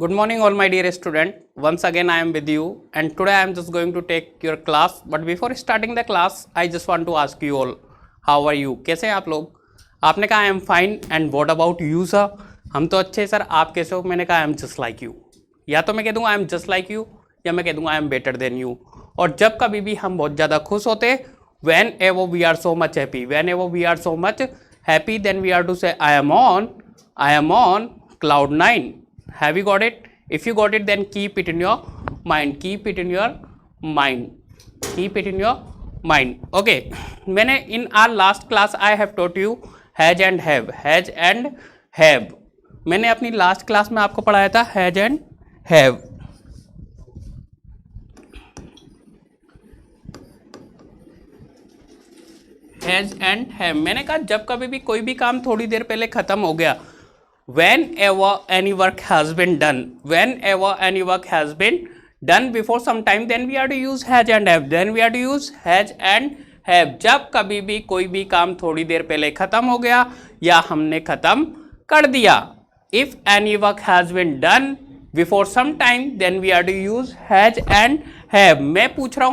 Good morning all my dear student. Once again I am with you and today I am just going to take your class. But before starting the class I just want to ask you all, how are you? कैसे हैं आप लोग? आपने कहा I am fine and what about you sir? हम तो अच्छे sir, आप कैसे हो? मैंने कहा I am just like you. या तो मैं कह दूँगा I am just like you या मैं कह दूँगा I am better than you. और जब कभी भी हम बहुत ज़्यादा खुश होते, whenever we are so much happy, whenever we are so much happy, then we are to say I am on cloud 9. Have you got it? If you got it, then keep it in your mind. Keep it in your mind. Keep it in your mind. Okay. मैंने in our last class I have taught you has and have. Has and have. मैंने अपनी last class में आपको पढ़ाया था has and have. Has and have. मैंने कहा जब कभी भी कोई भी काम थोड़ी देर पहले खत्म हो गया, whenever any work has been done, whenever any work has been done before some time, then we are to use has and have. Then we are to use has and have. जब कभी भी कोई भी काम थोड़ी देर पहले खत्म हो गया या हमने खत्म कर दिया, if any work has been done before some time, then we are to use has and have. मैं पूछ रहा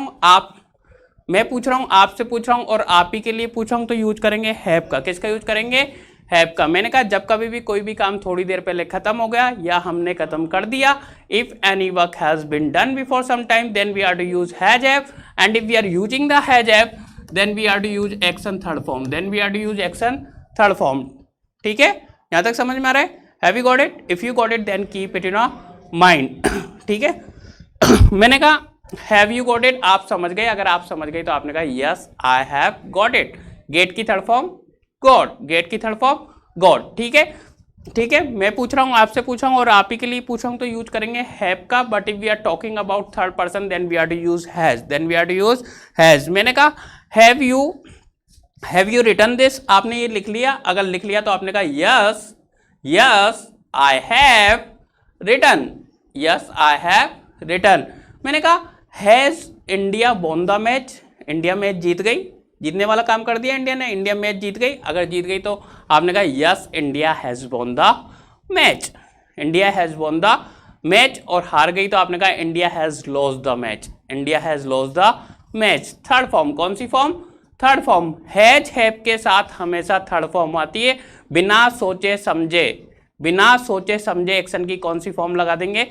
हूँ आपसे पूछ रहा हूँ और आप ही के लिए पूछ रहा हूँ, तो यूज करेंगे have का. किसका यूज करेंगे? हैव का. मैंने कहा जब कभी भी कोई भी काम थोड़ी देर पहले खत्म हो गया या हमने खत्म कर दिया, if any work has been done before some time, then we are to use has have. And if we are using the has have, then we are to use action third form. Then we are to use action third form. ठीक है, यहां तक समझ में आ रहा है? Have you got it? If you got it then keep it in your mind. ठीक है. मैंने कहा हैव यू गॉट इट, आप समझ गए. अगर आप समझ गए तो आपने कहा yes I have got it. Get की थर्ड फॉर्म गॉड, गेट की थर्ड फॉर्म गॉड. ठीक है, ठीक है. मैं पूछ रहा हूं, आपसे पूछ रहा हूं और आप ही के लिए पूछ रहा हूं, तो यूज करेंगे हैव का. But if we are talking about third person, then we are to use has. Then we are to use has. मैंने कहा हैव यू रिटन दिस, आपने ये लिख लिया. अगर लिख लिया तो आपने कहा yes yes I have written. Yes I have written. मैंने कहा has India won the match, India match जीत गई. जीतने वाला काम कर दिया इंडिया ने, इंडिया मैच जीत गई. अगर जीत गई तो आपने कहा yes India has won the match. India has won the match. और हार गई तो आपने कहा India has lost the match. India has lost the match. Third form कौन सी form? Third form. Has have के साथ हमेशा थर्ड फॉर्म आती है. बिना सोचे समझे, बिना सोचे समझे एक्शन की कौन सी फॉर्म लगा देंगे?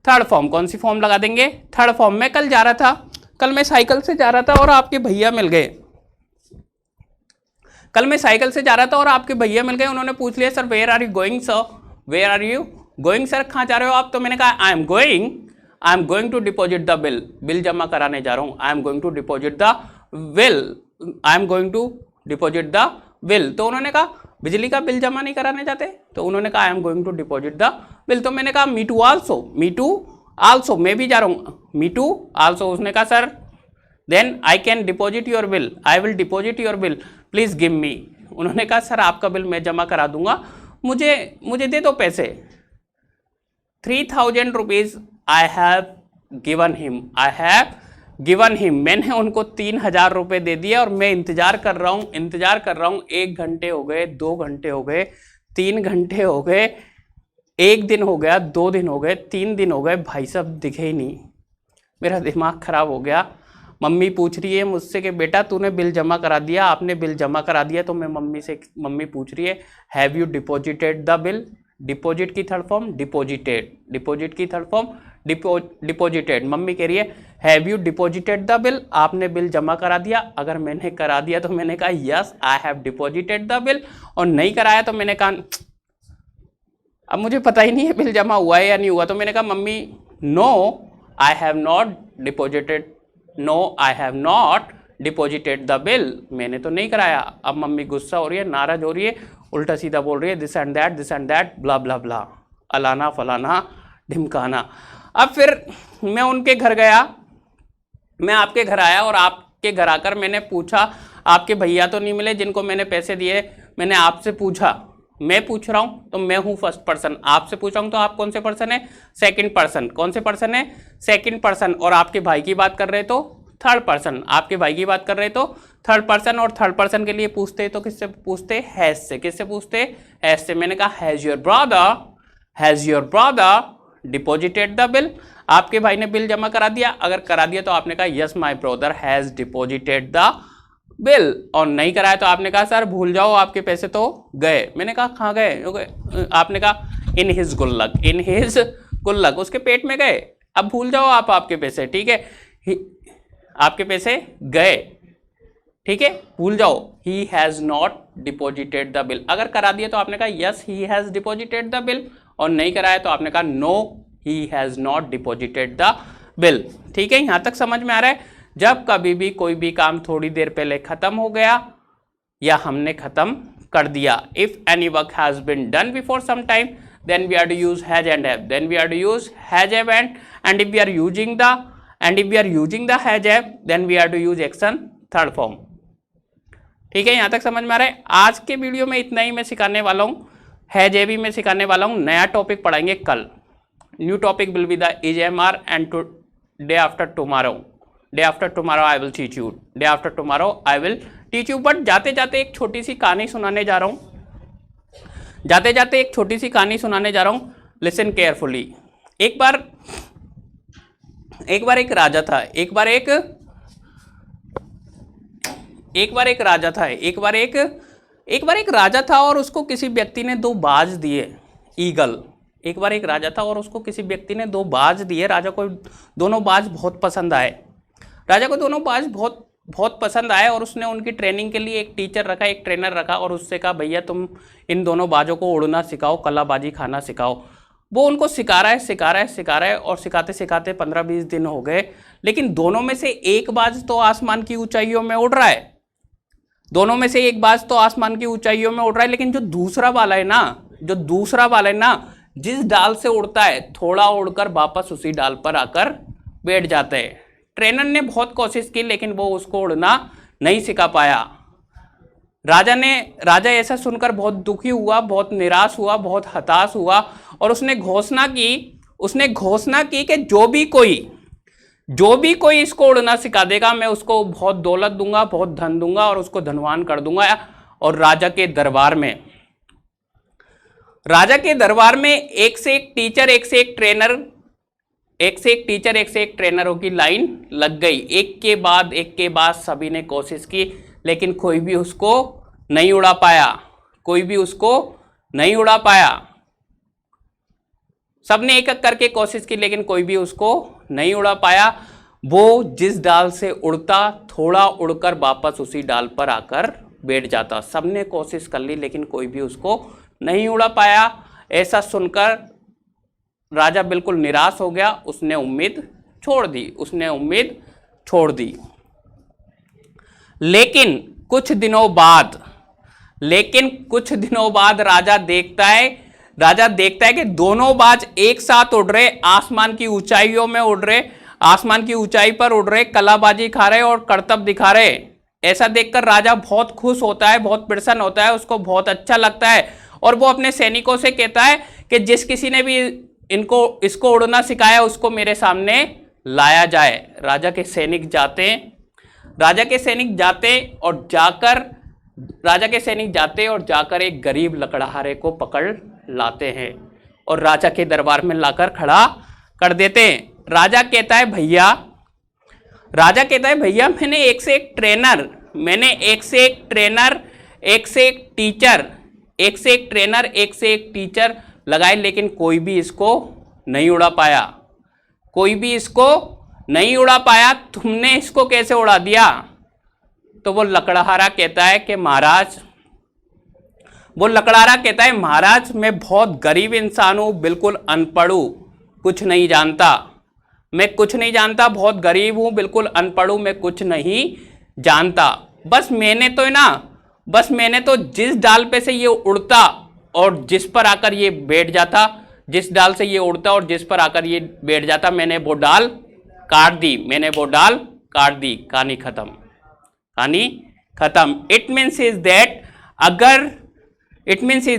Third form. कौन सी फॉर्म लगा देंगे? Third form. मैं कल जा रहा था, कल मैं साइकिल से जा रहा था और आपके भैया मिल गए. कल मैं साइकिल से जा रहा था और आपके भैया मिल गए. उन्होंने पूछ लिया sir where are you going sir, where are you going sir, कहाँ जा रहे हो आप? तो मैंने कहा I am going to deposit the bill. Bill जमा कराने जा रहा हूँ. I am going to deposit the bill. I am going to deposit the bill. तो उन्होंने कहा बिजली का बिल जमा नहीं कराने जाते? तो उन्होंने कहा I am going to deposit the bill. तो मैंने कहा me too also, me too also, मैं भी जा रहा हूँ. Me too also. उसने कहा sir then I can deposit your bill, I will deposit your bill, please give me. उन्होंने कहा सर आपका बिल मैं जमा करा दूंगा, मुझे दे दो पैसे. 3000 rupees I have given him, I have given him. मैंने उनको 3000 रुपये दे दिया और मैं इंतजार कर रहा हूँ. 1 घंटे हो गए, 2 घंटे हो गए, 3 घंटे हो गए, 1 दिन हो गया, 2 दिन हो गए, 3 दिन हो गए, भाई साहब दिखे ही नहीं. मेरा दिमाग खराब हो गया. मम्मी पूछ रही है मुझसे कि बेटा तूने बिल जमा करा दिया? आपने बिल जमा करा दिया. तो मैं मम्मी पूछ रही है have you deposited the bill. Deposit की थर्ड फॉर्म डिपॉजिटेड, डिपॉजिट की थर्ड फॉर्म डिपॉजिटेड. मम्मी कह रही है have you deposited the bill, आपने बिल जमा करा दिया? अगर मैंने करा दिया तो मैंने कहा yes I have deposited the bill. और नहीं कराया तो मैंने कहा अब मुझे पता ही नहीं है बिल जमा हुआ है या नहीं हुआ. तो मैंने कहा mummy no I have not deposited, no I have not deposited the bill. मैंने तो नहीं कराया. अब मम्मी गुस्सा हो रही है, नाराज हो रही है, उल्टा सीधा बोल रही है this and that blah blah blah, अलाना फलाना ढिमकाना. अब फिर मैं उनके घर गया, मैं आपके घर आया और आपके घर आकर मैंने पूछा, आपके भैया तो नहीं मिले जिनको मैंने पैसे दिए. मैंने आपसे पूछा, मैं पूछ रहा हूं तो मैं हूं फर्स्ट पर्सन. आपसे पूछ रहा हूं तो आप कौन से पर्सन है? Second person. कौन से पर्सन है? Second person. और आपके भाई की बात कर रहे तो थर्ड पर्सन. आपके भाई की बात कर रहे तो थर्ड पर्सन. और थर्ड पर्सन के लिए पूछते तो किससे पूछते? हैज से. किससे पूछते? हैज से. मैंने कहा has your brother deposited the bill, आपके भाई ने बिल जमा करा दिया, अगर करा दिया तो आपने कहा yes my brother has deposited the bill, और नहीं कराया तो आपने कहा सर भूल जाओ आपके पैसे तो गए। मैंने कहा कहाँ गए? आपने कहा इन हिज गुल्लक, इन हिज गुल्लक, उसके पेट में गए, अब भूल जाओ आप आपके पैसे, ठीक है, आपके पैसे गए, ठीक है, भूल जाओ। He has not deposited the bill, अगर करा दिया तो आपने कहा yes he has deposited the bill, और नहीं कराया तो आपने कहा no he has not deposited the bill, ठीक है, यहां तक समझ में आ रहा है। जब कभी भी कोई भी काम थोड़ी देर पहले खत्म हो गया या हमने खत्म कर दिया, if any work has been done before some time, then we are to use has and have, then we are to use has have and if we are using the has have, then we are to use action third form, ठीक है, यहां तक समझ में आ रहा है। आज के वीडियो में इतना ही मैं सिखाने वाला हूं, हैज हैव मैं सिखाने वाला हूं, नया टॉपिक पढ़ाएंगे कल। New topic will be the is M R and day after tomorrow I will teach you, day after tomorrow I will teach you. But जाते जाते एक छोटी सी कहानी सुनाने जा रहा हूं, लिसन केयरफुली। एक बार एक राजा था, एक बार एक राजा था और उसको किसी व्यक्ति ने 2 बाज दिए, ईगल। एक बार एक राजा था और उसको किसी व्यक्ति ने 2 बाज दिए, राजा को दोनों बाज बहुत पसंद आए, बहुत पसंद आए और उसने उनकी ट्रेनिंग के लिए एक टीचर रखा, एक ट्रेनर रखा और उससे कहा भैया तुम इन दोनों बाजों को उड़ना सिखाओ, कलाबाजी खाना सिखाओ। वो उनको सिखा रहा है और सिखाते सिखाते 15-20 दिन हो गए, लेकिन दोनों में से एक बाज तो आसमान की ऊंचाइयों में उड़ रहा है, लेकिन जो दूसरा वाला है ना, जिस डाल से उड़ता है थोड़ा उड़कर वापस उसी डाल पर आकर बैठ जाता है। ट्रेनर ने बहुत कोशिश की लेकिन वो उसको उड़ना नहीं सिखा पाया। राजा ऐसा सुनकर बहुत दुखी हुआ, बहुत निराश हुआ, बहुत हताश हुआ और उसने घोषणा की कि जो भी कोई इसको उड़ना सिखा देगा मैं उसको बहुत दौलत दूंगा, बहुत धन दूंगा और उसको धनवान कर दूंगा। और राजा के दरबार में एक से एक टीचर, एक से एक ट्रेनरों की लाइन लग गई। एक के बाद सभी ने कोशिश की लेकिन कोई भी उसको नहीं उड़ा पाया, सबने एक एक करके कोशिश की लेकिन कोई भी उसको नहीं उड़ा पाया। वो जिस डाल से उड़ता थोड़ा उड़कर वापस उसी डाल पर आकर बैठ जाता। सबने कोशिश कर ली लेकिन कोई भी उसको नहीं उड़ा पाया। ऐसा सुनकर राजा बिल्कुल निराश हो गया, उसने उम्मीद छोड़ दी। लेकिन कुछ दिनों बाद राजा देखता है कि दोनों बाज एक साथ उड़ रहे, आसमान की ऊंचाई पर उड़ रहे, कलाबाजी खा रहे और करतब दिखा रहे। ऐसा देखकर राजा बहुत खुश होता है, बहुत प्रसन्न होता है, उसको बहुत अच्छा लगता है और वो अपने सैनिकों से कहता है कि जिस किसी ने भी इसको उड़ना सिखाया उसको मेरे सामने लाया जाए। राजा के सैनिक जाते और जाकर एक गरीब लकड़हारे को पकड़ लाते हैं और राजा के दरबार में लाकर खड़ा कर देते हैं। राजा कहता है भैया मैंने एक से एक टीचर लगाए लेकिन कोई भी इसको नहीं उड़ा पाया, तुमने इसको कैसे उड़ा दिया? तो वो लकड़हारा कहता है महाराज मैं बहुत गरीब इंसान हूं, बिल्कुल अनपढ़ हूं, कुछ नहीं जानता, बहुत गरीब हूं, बिल्कुल अनपढ़ हूं, मैं कुछ नहीं जानता। बस मैंने तो जिस डाल पे से ये उड़ता और जिस पर आकर ये बैठ जाता, मैंने वो डाल काट दी, कहानी खत्म। इट मीन्स इज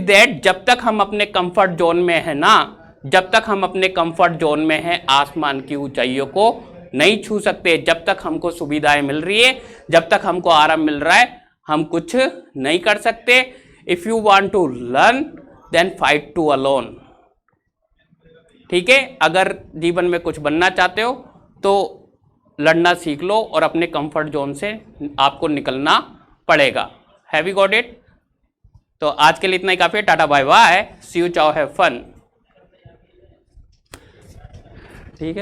दैट जब तक हम अपने कंफर्ट जोन में हैं आसमान की ऊंचाइयों को नहीं छू सकते। जब तक हमको सुविधाएं मिल रही है, जब तक हमको आराम मिल रहा है, हम कुछ नहीं कर सकते। If you want to learn then fight to alone. ठीक है, अगर जीवन में कुछ बनना चाहते हो तो लड़ना सीख लो और अपने कंफर्ट जोन से आपको निकलना पड़ेगा। Have you got it? तो आज के लिए इतना ही काफी है। Tata bye bye, see you, ciao, have fun. ठीक है।